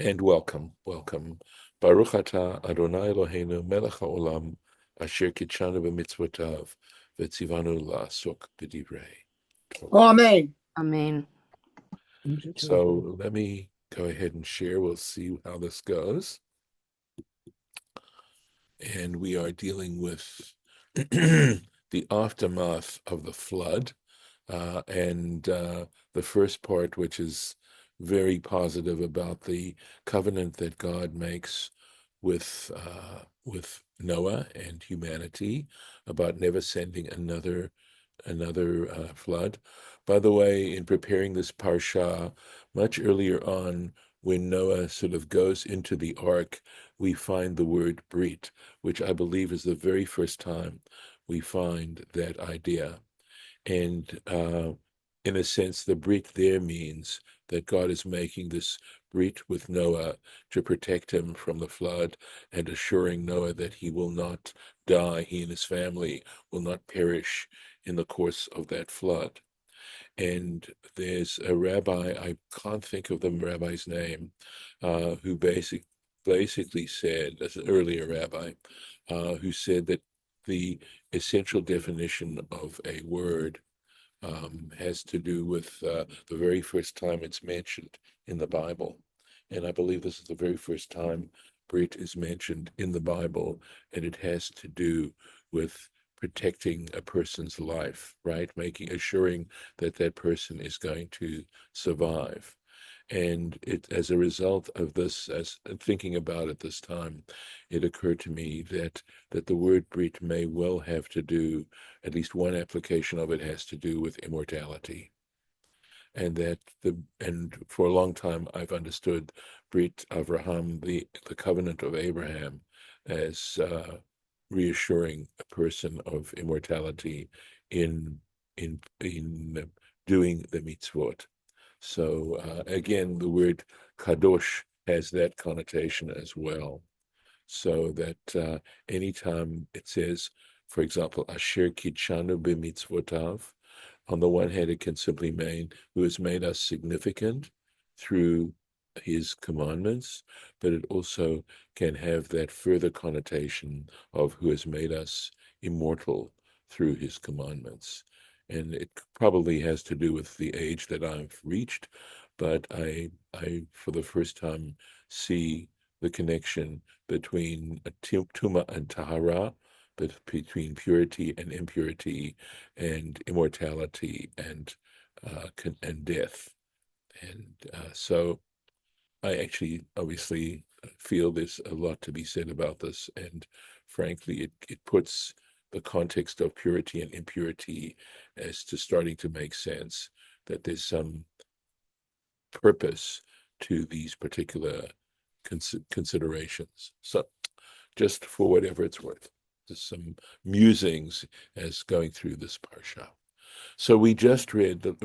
And welcome. Baruch atah Adonai Eloheinu melech haolam asher kitshanu b'mitzvotav v'tzivanu la'asok b'divrei Torah. Amen. Amen. So let me go ahead and share. We'll see how this goes. And we are dealing with the aftermath of the flood. And the first part, which is very positive about the covenant that God makes with Noah and humanity about never sending another flood. By the way, in preparing this parsha, much earlier on, when Noah sort of goes into the ark, we find the word brit, which I believe is the very first time we find that idea. And in a sense, the brit there means that God is making this brit with Noah to protect him from the flood and assuring Noah that he will not die, he and his family will not perish in the course of that flood. And there's a rabbi, I can't think of the rabbi's name, who basically said, as an earlier rabbi, who said that the essential definition of a word has to do with the very first time it's mentioned in the Bible. And I believe this is the very first time Brit is mentioned in the Bible, and it has to do with protecting a person's life, right? Assuring that that person is going to survive. And as a result of this, as thinking about it this time, it occurred to me that the word Brit may well have to do, at least one application of it has to do with immortality. And and for a long time I've understood Brit Avraham, the covenant of Abraham, as reassuring a person of immortality in doing the mitzvot. So again, the word kadosh has that connotation as well. So that anytime it says, for example, asher kitshanu b'mitzvotav, on the one hand, it can simply mean who has made us significant through his commandments, but it also can have that further connotation of who has made us immortal through his commandments. And it probably has to do with the age that I've reached, but I for the first time see the connection between tuma and tahara, between purity and impurity, and immortality and death. And so I actually obviously feel there's a lot to be said about this, and frankly, it puts the context of purity and impurity as to starting to make sense, that there's some purpose to these particular considerations. So just for whatever it's worth, just some musings as going through this parsha. So we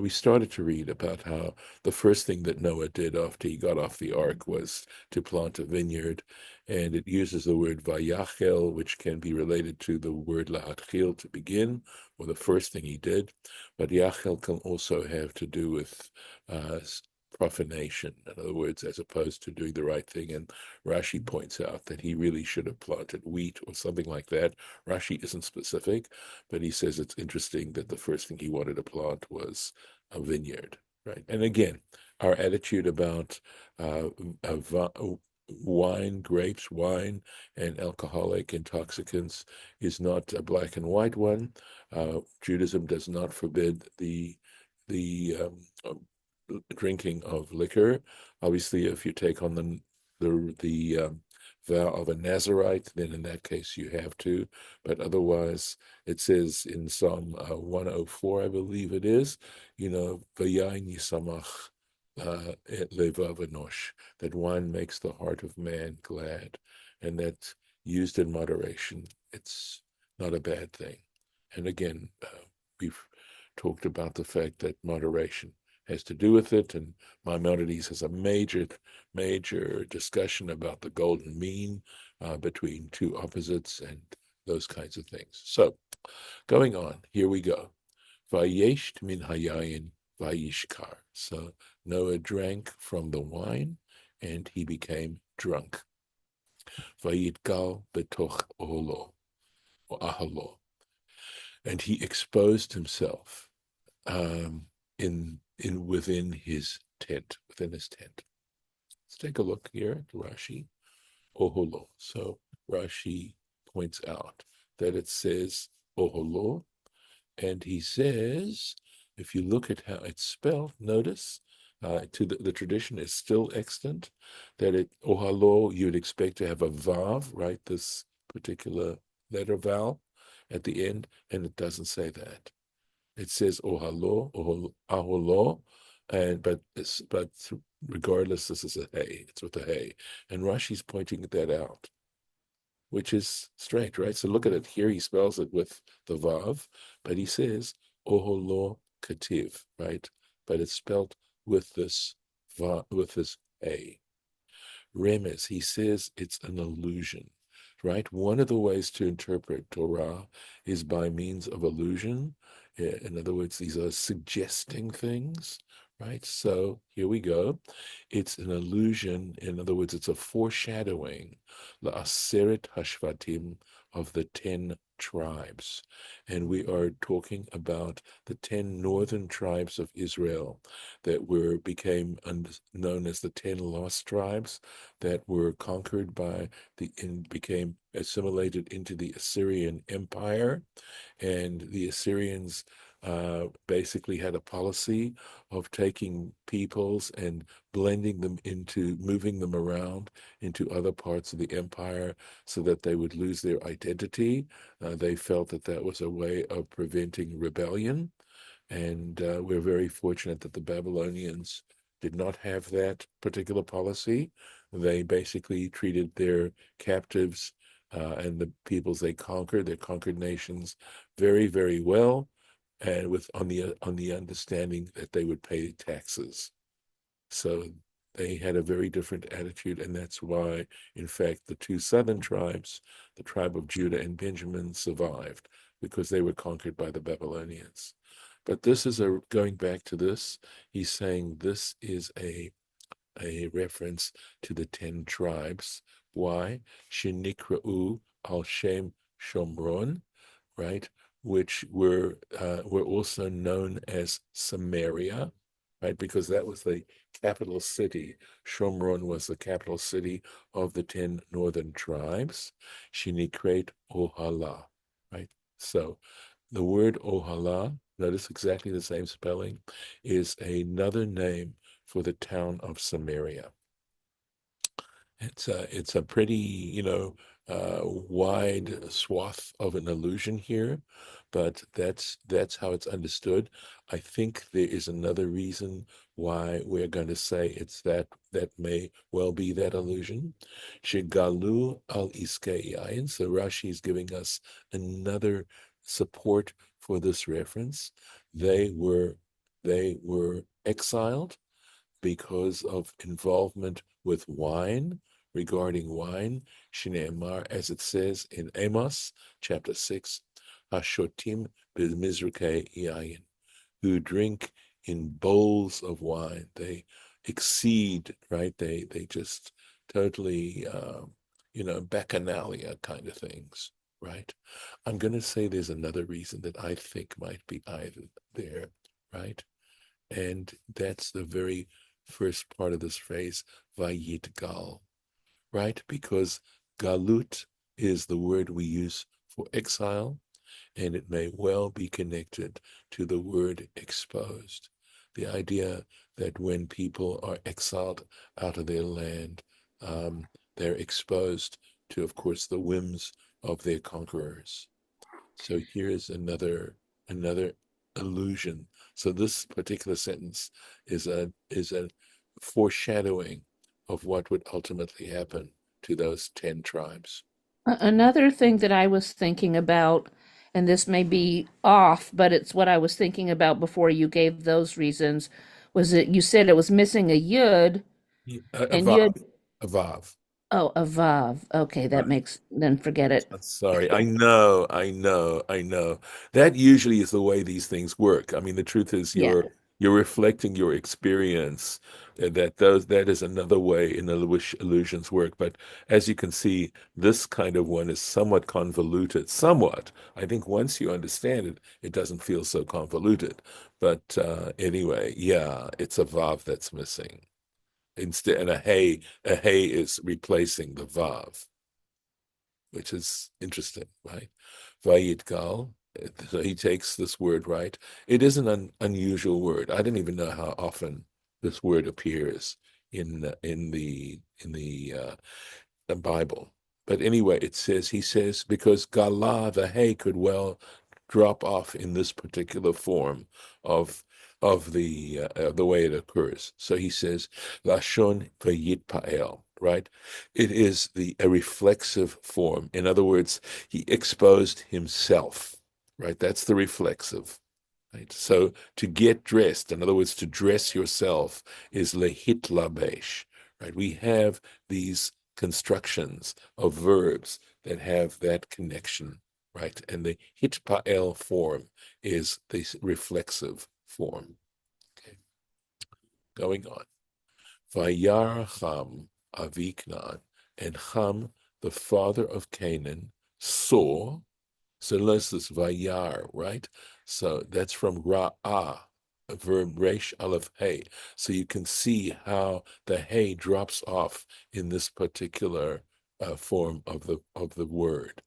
started to read about how the first thing that Noah did after he got off the ark was to plant a vineyard, and it uses the word vayachel, which can be related to the word lahatchil, to begin, or the first thing he did, but yachel can also have to do with profanation, in other words, as opposed to doing the right thing. And Rashi points out that he really should have planted wheat or something like that. Rashi isn't specific, but he says it's interesting that the first thing he wanted to plant was a vineyard, right? And again, our attitude about wine, grapes, wine, and alcoholic intoxicants is not a black and white one. Judaism does not forbid the drinking of liquor. Obviously, if you take on the vow of a Nazarite, then in that case you have to. But otherwise, it says in Psalm 104, I believe it is, V'yayin yisamach levav enosh, that wine makes the heart of man glad, and that's used in moderation. It's not a bad thing. And again, we've talked about the fact that moderation has to do with it, and Maimonides has a major discussion about the golden mean between two opposites and those kinds of things. So, going on, here we go. Vayesht min hayayin vayishkar. So Noah drank from the wine, and he became drunk. Vayitgal betoch oholo, or ahalo, and he exposed himself in within his tent, within his tent. Let's take a look here at Rashi, oholo. So Rashi points out that it says oholo, and he says, if you look at how it's spelled, notice to the tradition is still extant, that it ohalo you'd expect to have a vav, right? This particular letter vowel at the end, and it doesn't say that. It says ohalo, aholo, and but regardless, this is a hey. It's with a hey, and Rashi's pointing that out, which is strange, right? So look at it here. He spells it with the vav, but he says oholo kativ, right? But it's spelled with this vav, with this a. Remez, he says it's an illusion, right? One of the ways to interpret Torah is by means of illusion. In other words, these are suggesting things, right? So here we go. It's an illusion. In other words, it's a foreshadowing, la'aseret hashvatim, of the 10 tribes. And we are talking about the 10 northern tribes of Israel that became known as the 10 lost tribes, that were conquered by and became assimilated into the Assyrian Empire. And the Assyrians basically had a policy of taking peoples and moving them around into other parts of the empire so that they would lose their identity. They felt that that was a way of preventing rebellion. And we're very fortunate that the Babylonians did not have that particular policy. They basically treated their captives and the peoples they conquered, their conquered nations, very, very well, and with on the understanding that they would pay taxes. So they had a very different attitude, and that's why, in fact, the two southern tribes, the tribe of Judah and Benjamin, survived because they were conquered by the Babylonians. But this is going back to this. He's saying this is a reference to the 10 tribes. Why? Shenikra'u al Shem Shomron, right? Which were also known as Samaria, right? Because that was the capital city. Shomron was the capital city of the 10 northern tribes. Shinikret Ohala, right? So the word Ohala, notice exactly the same spelling, is another name for the town of Samaria. It's a pretty, wide swath of an illusion here, but that's how it's understood. I think there is another reason why we're going to say it's that may well be that illusion. Shigalu al iskei. So Rashi is giving us another support for this reference. They were they were exiled because of involvement with wine, regarding wine, Shine'emar, as it says in Amos chapter 6, Hashotim b'mizrukei yayin, who drink in bowls of wine. They exceed, right? They just totally, bacchanalia kind of things, right? I'm going to say there's another reason that I think might be either there, right? And that's the very first part of this phrase, Vayitgal, right? Because galut is the word we use for exile, and it may well be connected to the word exposed. The idea that when people are exiled out of their land, they're exposed to, of course, the whims of their conquerors. So here's another illusion. So this particular sentence is a foreshadowing of what would ultimately happen to those 10 tribes. Another thing that I was thinking about, and this may be off, but it's what I was thinking about before you gave those reasons, was that you said it was missing a yud, A and vav, yud, a vav. oh, a vav. Okay, that Right. makes, then forget it. Sorry, I know. That usually is the way these things work. I mean, the truth is, Yeah. You're reflecting your experience. That is another way in which illusions work. But as you can see, this kind of one is somewhat convoluted. Somewhat. I think once you understand it, it doesn't feel so convoluted. But anyway, yeah, it's a vav that's missing. Instead, and a hey is replacing the vav, which is interesting, right? Vayitgal. So he takes this word, right? It is an unusual word. I didn't even know how often this word appears in the Bible. But anyway, he says, because Gala, the hay, could well drop off in this particular form of the way it occurs. So he says, Lashon vayitpael, right? It is a reflexive form. In other words, he exposed himself, right? That's the reflexive. Right. So to get dressed, in other words, to dress yourself is lehitlabesh, right? We have these constructions of verbs that have that connection, right? And the hitpael form is the reflexive form. Okay, going on. Vayar Ham Aviknan, and Ham, the father of Canaan, saw. So let's this vayar, right? So that's from ra'ah, a verb resh aleph hey. So you can see how the hey drops off in this particular form of the word.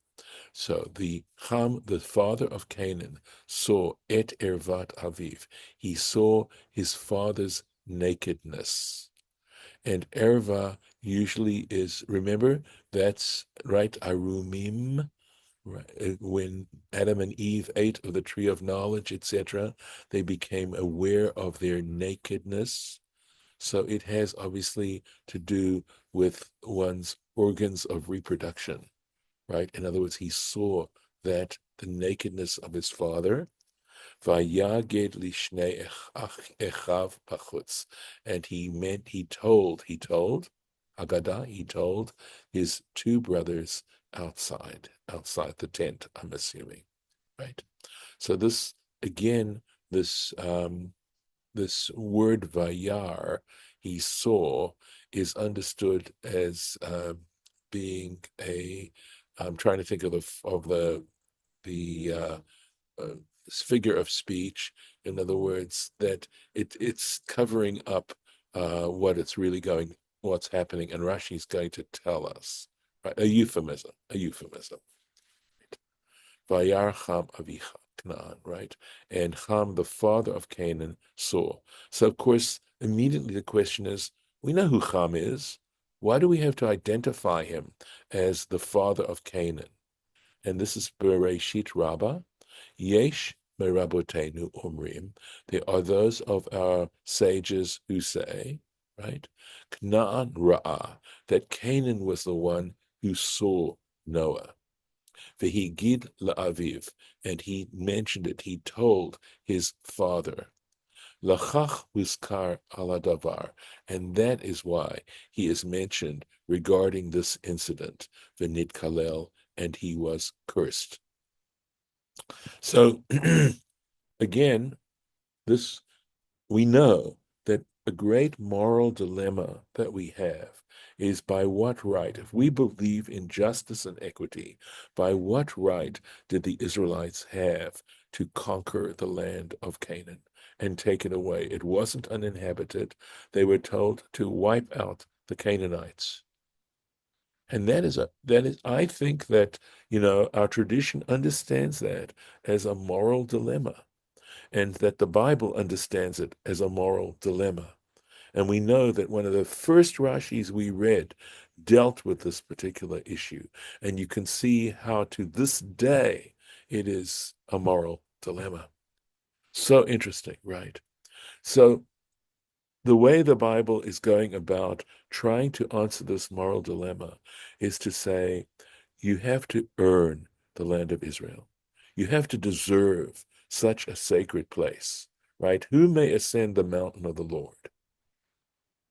So the Ham, the father of Canaan, saw et ervat aviv. He saw his father's nakedness. And erva usually is, remember, that's right, arumim, right? When Adam and Eve ate of the tree of knowledge, etc., they became aware of their nakedness. So it has obviously to do with one's organs of reproduction, right? In other words, he saw that the nakedness of his father, Vayaged lishnei echav pachutz, and he told, Haggadah, he told his two brothers outside the tent, I'm assuming, right? So this, again, this word vayar, he saw, is understood as being I'm trying to think of the uh, figure of speech. In other words, that it's covering up what's happening, and Rashi's going to tell us, right? A euphemism. Vayar Ham Avicha, Canaan, right? And Ham, the father of Canaan, saw. So, of course, immediately the question is, we know who Ham is. Why do we have to identify him as the father of Canaan? And this is Bereshit Rabbah. Yesh merabotenu omrim. There are those of our sages who say, right, Canaan Ra'ah, that Canaan was the one who saw Noah. Vehigid la'aviv, and he mentioned it, he told his father. Lachach huskar aladavar, and that is why he is mentioned regarding this incident, v'nit kalel, and he was cursed. So again, this we know that a great moral dilemma that we have is by what right, if we believe in justice and equity, by what right did the Israelites have to conquer the land of Canaan and take it away? It wasn't uninhabited. They were told to wipe out the Canaanites. And I think that, our tradition understands that as a moral dilemma, and that the Bible understands it as a moral dilemma. And we know that one of the first Rashis we read dealt with this particular issue. And you can see how to this day it is a moral dilemma. So interesting, right? So the way the Bible is going about trying to answer this moral dilemma is to say, you have to earn the land of Israel. You have to deserve such a sacred place, right? Who may ascend the mountain of the Lord,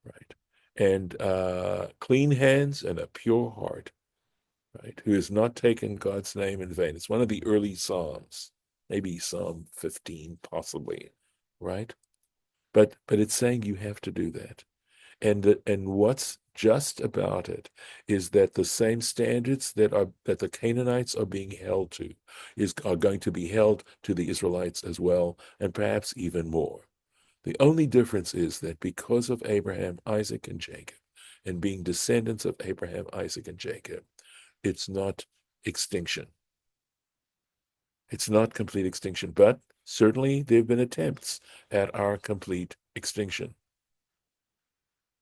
right? And clean hands and a pure heart, right? Who has not taken God's name in vain. It's one of the early Psalms, maybe Psalm 15, possibly, right? but it's saying you have to do that. And what's just about it is that the same standards that the Canaanites are being held to are going to be held to the Israelites as well, and perhaps even more. The only difference is that because of Abraham, Isaac, and Jacob, and being descendants of Abraham, Isaac, and Jacob, it's not extinction. It's not complete extinction, but certainly there have been attempts at our complete extinction.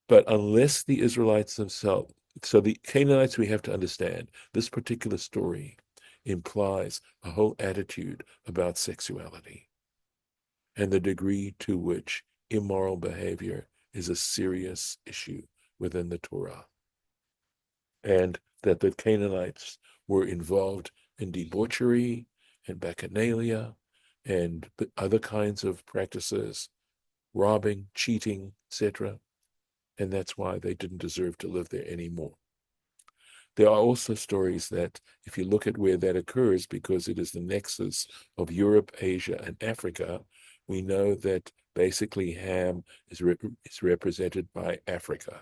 But unless the Israelites themselves, so the Canaanites, we have to understand this particular story implies a whole attitude about sexuality and the degree to which immoral behavior is a serious issue within the Torah. And that the Canaanites were involved in debauchery and bacchanalia and other kinds of practices, robbing, cheating, etc. And that's why they didn't deserve to live there anymore. There are also stories that, if you look at where that occurs, because it is the nexus of Europe, Asia, and Africa, we know that basically Ham is represented by Africa,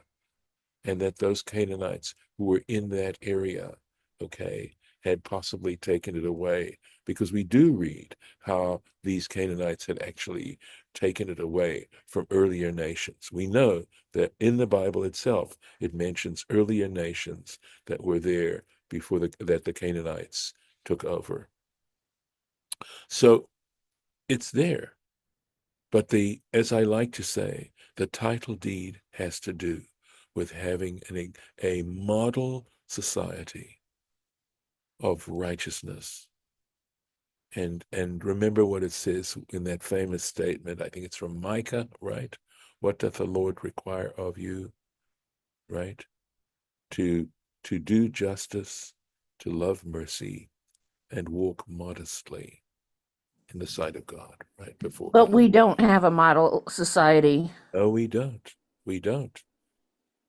and that those Canaanites who were in that area, okay, had possibly taken it away, because we do read how these Canaanites had actually taken it away from earlier nations. We know that in the Bible itself, it mentions earlier nations that were there before that the Canaanites took over. So it's there. But as I like to say, the title deed has to do with having a model society of righteousness. And remember what it says in that famous statement. I think it's from Micah, right? What doth the Lord require of you, right? To to do justice, to love mercy, and walk modestly in the sight of God, right before But God. we don't have a model society. No, we don't. We don't.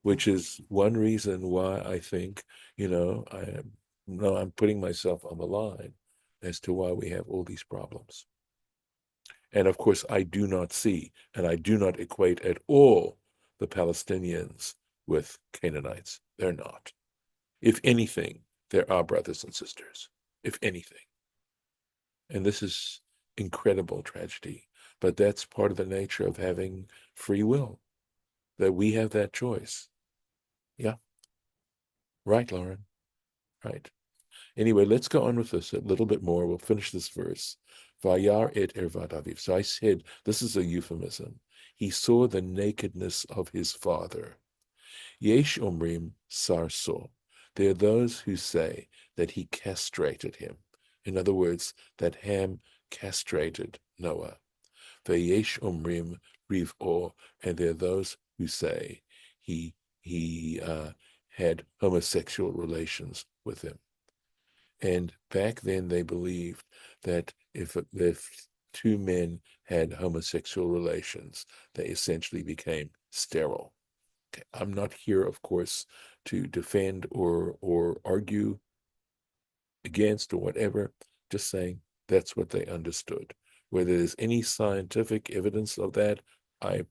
Which is one reason why I think, I'm putting myself on the line as to why we have all these problems. And of course, I do not see and I do not equate at all the Palestinians with Canaanites. They're not. If anything, they're our brothers and sisters, if anything. And this is incredible tragedy. But that's part of the nature of having free will, that we have that choice. Yeah, right, Lauren. Right. Anyway, let's go on with this a little bit more. We'll finish this verse. Vayar et ervat aviv. So I said, this is a euphemism. He saw the nakedness of his father. Yesh omrim sarso. There are those who say that he castrated him. In other words, that Ham castrated Noah. Vayesh omrim riv'o. And there are those who say he had homosexual relations with him. And back then, they believed that if two men had homosexual relations, they essentially became sterile. Okay. I'm not here, of course, to defend or argue against or whatever, just saying that's what they understood. Whether there's any scientific evidence of that, I'm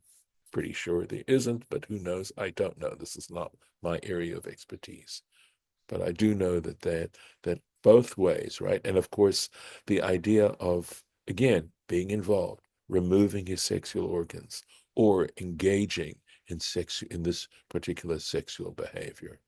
pretty sure there isn't, but who knows? I don't know. This is not my area of expertise. But I do know that both ways, right? And of course, the idea of, again, being involved, removing his sexual organs, or engaging in this particular sexual behavior.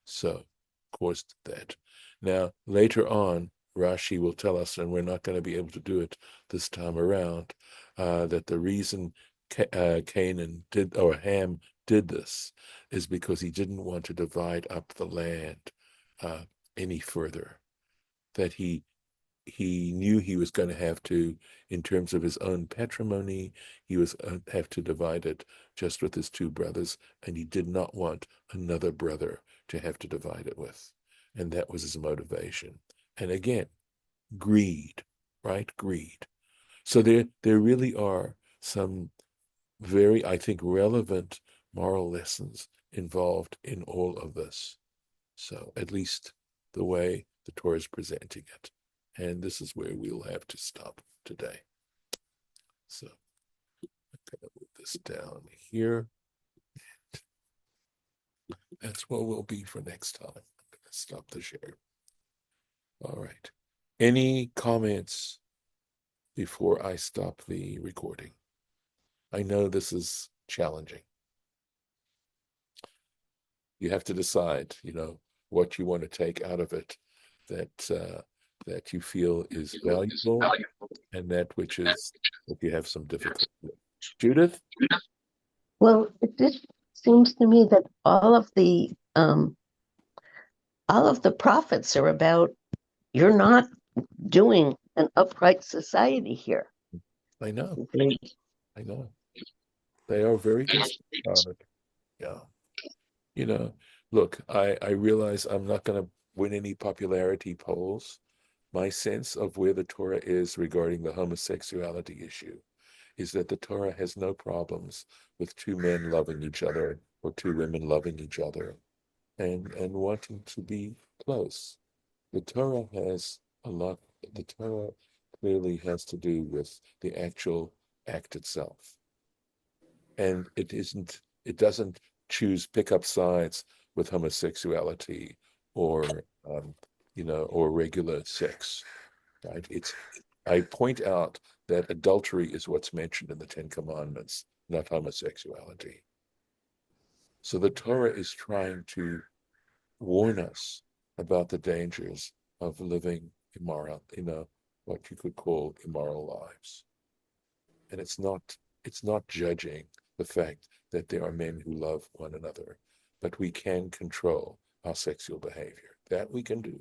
So, of course, that. Now, later on, Rashi will tell us, and we're not going to be able to do it this time around, that the reason Canaan did, or Ham did this, is because he didn't want to divide up the land any further. That he knew he was going to have to, in terms of his own patrimony, he was have to divide it just with his two brothers, and he did not want another brother to have to divide it with. And that was his motivation. And again, greed, right? Greed. So there really are some very, I think, relevant moral lessons involved in all of this. So at least the way the Torah is presenting it. And this is where we'll have to stop today. So Gonna move this down here. That's what we'll be for next time. I'm gonna stop the share. All right. Any comments before I stop the recording? I know this is challenging. You have to decide, what you want to take out of it that you feel is valuable and that which is that you have some difficulty with. Judith? Well, it just seems to me that all of the prophets are about you're not doing an upright society here. I know, They- I know. They are very concerned about it. Yeah. You know, look, I realize I'm not going to win any popularity polls. My sense of where the Torah is regarding the homosexuality issue is that the Torah has no problems with two men loving each other or two women loving each other and wanting to be close. The Torah has a lot, the Torah clearly has to do with the actual act itself. And it doesn't pick up sides with homosexuality or, or regular sex, right? I point out that adultery is what's mentioned in the Ten Commandments, not homosexuality. So the Torah is trying to warn us about the dangers of living immoral, what you could call immoral lives. And it's not judging the fact that there are men who love one another, but we can control our sexual behavior. That we can do.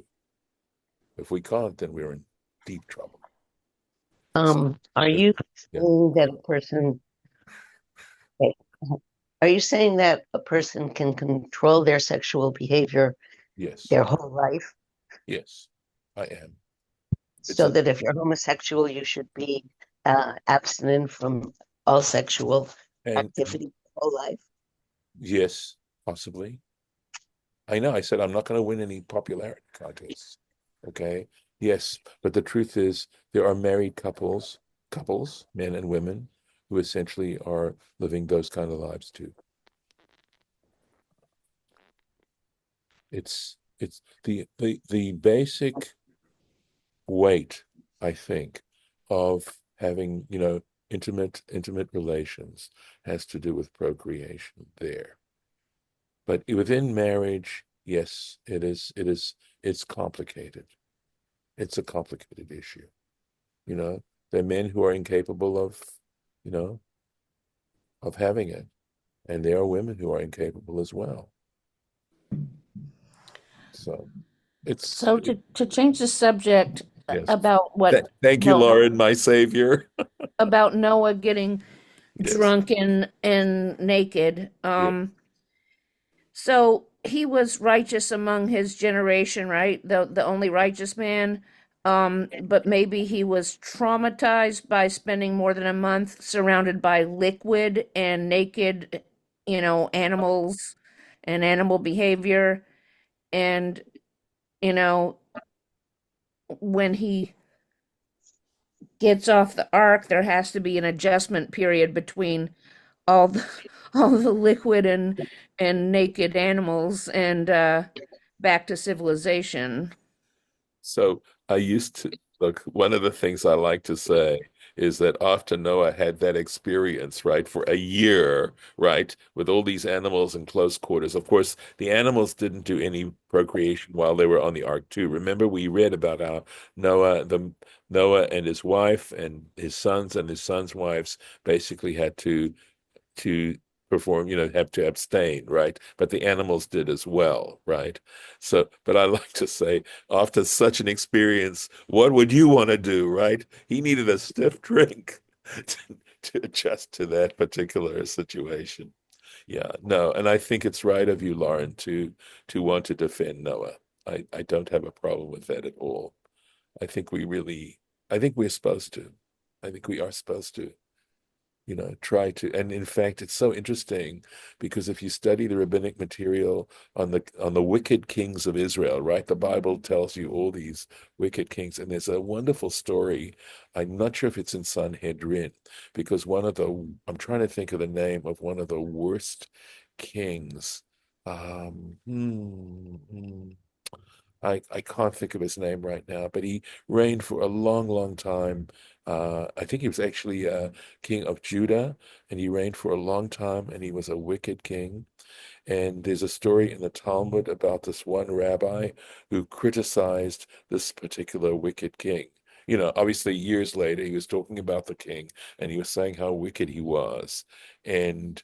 If we can't, then we're in deep trouble. are you Yeah. saying that a person are you saying that a person can control their sexual behavior Yes. their whole life? Yes. I am. It's So a that if you're homosexual, you should be abstinent from all sexual and activity your whole life? yes, possibly. I know. I said I'm not going to win any popularity contests. Okay. Yes, but the truth is there are married couples, men and women, who essentially are living those kind of lives too. It's the basic weight, I think, of having, intimate relations has to do with procreation there. But within marriage, yes, it's complicated. It's a complicated issue. You know, there are men who are incapable you know, of having it, and there are women who are incapable as well. So it's So to change the subject yes. about what Thank you, no Lauren, my savior. about Noah getting Yes, drunk and naked. yes, So he was righteous among his generation, right? The only righteous man. But maybe he was traumatized by spending more than a month surrounded by liquid and naked, animals and animal behavior. And, you know, when he gets off the ark, there has to be an adjustment period between all the all the liquid and naked animals and back to civilization. So I used to look, one of the things I like to say is that after Noah had that experience, right, for a year, right, with all these animals in close quarters. Of course, the animals didn't do any procreation while they were on the ark too. Remember, we read about how Noah and his wife and his sons' wives basically had to perform, have to abstain, right? But the animals did as well, right? So, but I like to say, after such an experience, what would you want to do, right? He needed a stiff drink to, to adjust to that particular situation. Yeah, no, and I think it's right of you, Lauren, to want to defend Noah. I don't have a problem with that at all. I think we really, I think we're supposed to. I think we are supposed to. try to, and in fact, it's so interesting because if you study the rabbinic material on the wicked kings of Israel, right? The Bible tells you all these wicked kings, and there's a wonderful story. I'm not sure if it's in Sanhedrin, because I'm trying to think of the name of one of the worst kings. Um, hmm, hmm. I can't think of his name right now, but he reigned for a long, long time. I think he was actually king of Judah, and he reigned for a long time, and he was a wicked king. And there's a story in the Talmud about this one rabbi who criticized this particular wicked king. Obviously, years later, he was talking about the king, and he was saying how wicked he was. And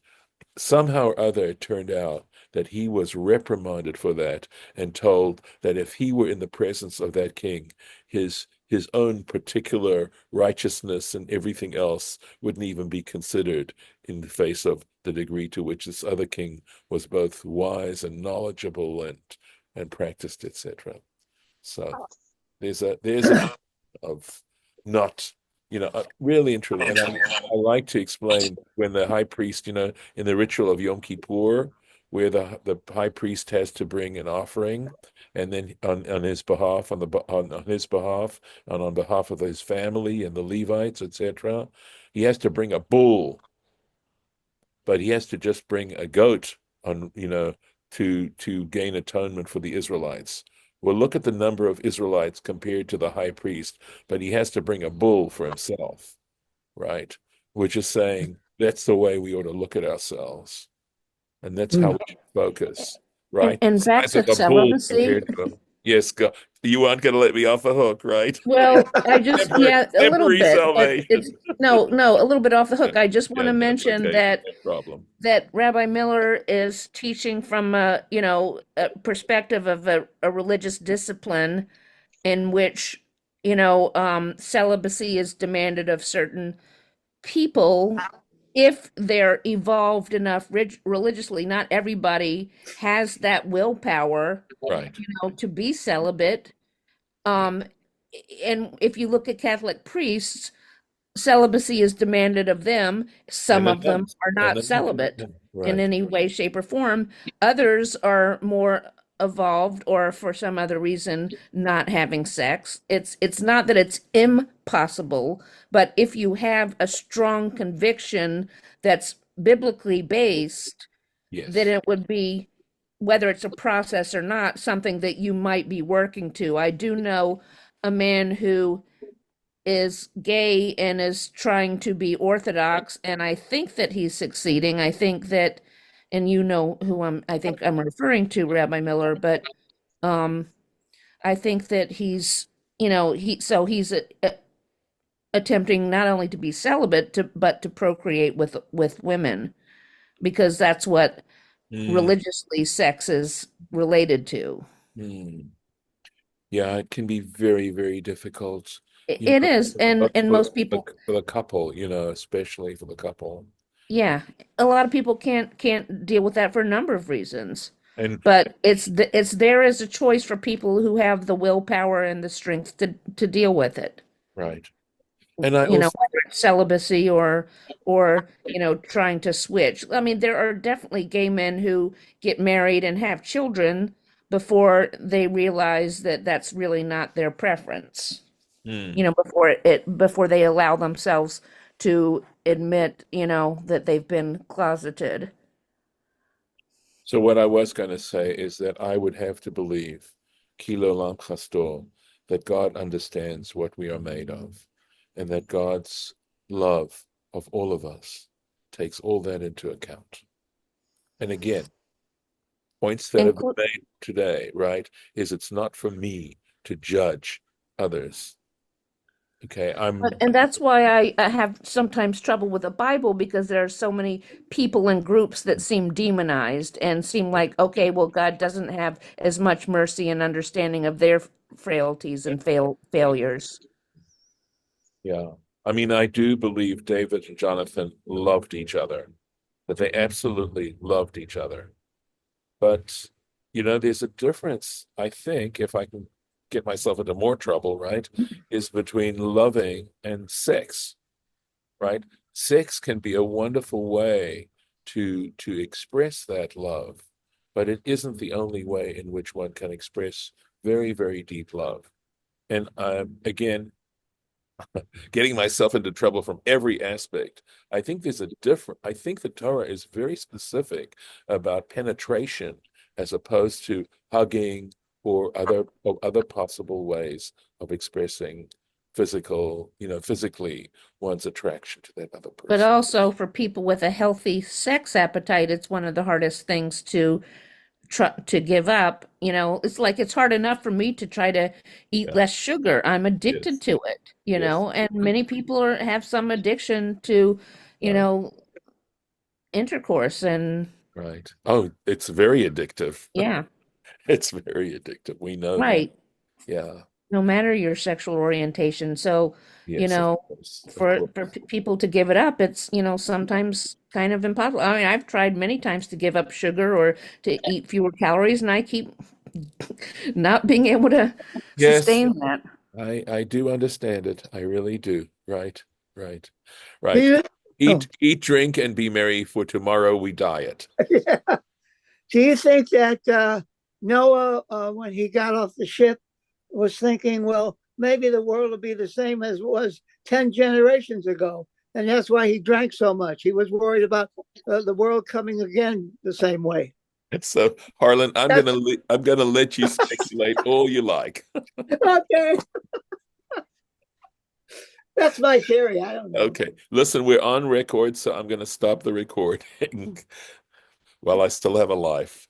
somehow or other it turned out that he was reprimanded for that and told that if he were in the presence of that king, his own particular righteousness and everything else wouldn't even be considered in the face of the degree to which this other king was both wise and knowledgeable and practiced, etc. So there's a of not, really and truly. And I like to explain when the high priest, in the ritual of Yom Kippur, where the high priest has to bring an offering, and then on his behalf, on his behalf, and on behalf of his family and the Levites, etc., he has to bring a bull, but he has to just bring a goat to gain atonement for the Israelites. Well, look at the number of Israelites compared to the high priest, but he has to bring a bull for himself, right? Which is saying that's the way we ought to look at ourselves, and that's how Mm. we should focus, And, right? and The back size to of a bull celibacy. compared to yes, God, you aren't going to let me off the hook, right? Well, I just, Temporary, yeah, a little temporary bit, but salvation. it's no, no, a little bit off the Yeah, hook. I just want yeah, to that's mention okay. that No problem. Rabbi Miller is teaching from a perspective of a religious discipline in which, celibacy is demanded of certain people if they're evolved enough religiously. Not everybody has that willpower, Right. to be celibate. Yeah. Um, and if you look at Catholic priests, celibacy is demanded of them. And Some the of them nuns. are And not the nuns. celibate Yeah. in Right. any way, shape, or form. Others are more evolved or for some other reason not having sex. It's not that it's impossible, but if you have a strong conviction that's biblically based, then Yes. it would be, whether it's a process or not, something that you might be working to. I do know a man who is gay and is trying to be orthodox, and I think that he's succeeding. I think that, and you know who I think I'm referring to, Rabbi Miller, but um, I think that he's attempting not only to be celibate but to procreate with women, because that's what Mm, religiously sex is related to. mm. Yeah, it can be very, very difficult, It is, and for most people, for the couple, especially for the couple. yeah, a lot of people can't deal with that for a number of reasons. And But it's there as a choice for people who have the willpower and the strength to deal with it. right. And I also, Whether it's celibacy or trying to switch. I mean, there are definitely gay men who get married and have children before they realize that that's really not their preference. mm. Before they allow themselves to admit, that they've been closeted. So what I was going to say is that I would have to believe, kilo lam chastor, that God understands what we are made of, and that God's love of all of us takes all that into account. And again, points that have been Inclu- made today, right, is it's not for me to judge others. Okay, and that's why I have sometimes trouble with the Bible, because there are so many people and groups that seem demonized and seem like, okay, well, God doesn't have as much mercy and understanding of their frailties and failures. yeah. I mean, I do believe David and Jonathan loved each other, that they absolutely loved each other. But, there's a difference, I think, if I can get myself into more trouble, right, is between loving and sex, right? sex can be a wonderful way to express that love, but it isn't the only way in which one can express very, very deep love. And again, getting myself into trouble from every aspect. I think the Torah is very specific about penetration as opposed to hugging or other possible ways of expressing physically one's attraction to that other But person. also for people with a healthy sex appetite, it's one of the hardest things to try to give up. It's like it's hard enough for me to try to eat Yeah. less sugar. I'm addicted Yes. to it, Yes. and many people have some addiction to, you Right. know, intercourse and Right. Oh, it's very addictive. yeah, It's very addictive. We know that. right. Yeah. No matter your sexual orientation. So, you Yes, of know, course. Of for course. people to give it up, it's, sometimes kind of impossible. I mean, I've tried many times to give up sugar or to eat fewer calories, and I keep not being able to Yes, sustain that. I do understand it. I really do. Right. Right. Do Right. you, oh, Eat, drink, and be merry, for tomorrow we diet. yeah. Do you think that Noah, when he got off the ship, was thinking, well, maybe the world will be the same as it was 10 generations ago? And that's why he drank so much. He was worried about the world coming again the same way. So, Harlan, That's I'm gonna let you speculate all you like. okay. That's my theory. I don't know. Okay. Listen, we're on record, so I'm gonna stop the recording while I still have a life.